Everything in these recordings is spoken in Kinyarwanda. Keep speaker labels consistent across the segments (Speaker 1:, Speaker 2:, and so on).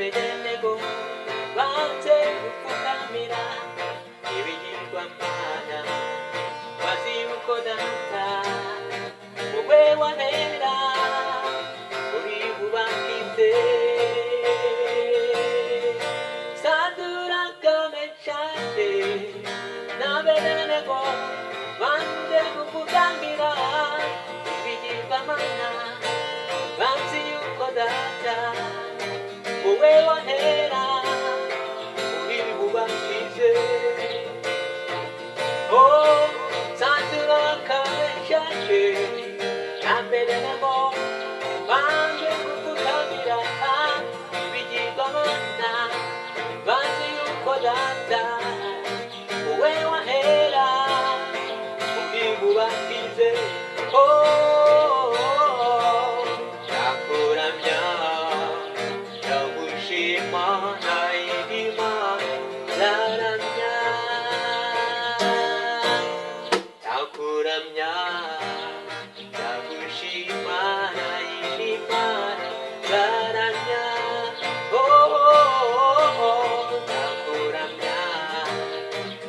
Speaker 1: bedenego banze gupfukamira ibigirwamana bazi uko data wowe wahera uri bubakize Saduraka mechande na bedenego banze gupfukamira ibigirwamana bazi uko data wowe wahera uri bubakize Oh, Saduraka mechande na bedenego banze gupfukamira ibigirwamana bazi uko data wowe wahera uri bubakize ndakuramya ndagushima nayirima ndaramya ndakuramya ndagushima nayirima ndaramya ndakuramya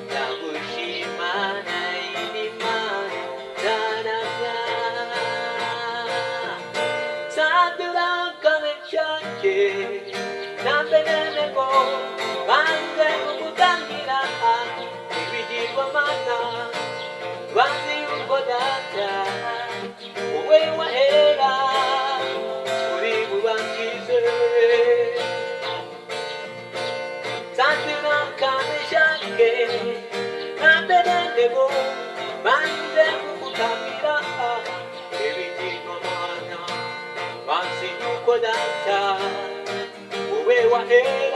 Speaker 1: ndagushima nayirima ndaramya Saduraka mechanje na bedenego banze gupfukamira ibigirwamana bazi uko data wowe wahera uri bubakize Saduraka mechanje na bedenego banze gupfukamira ibigirwamana bazi uko data wowe wahera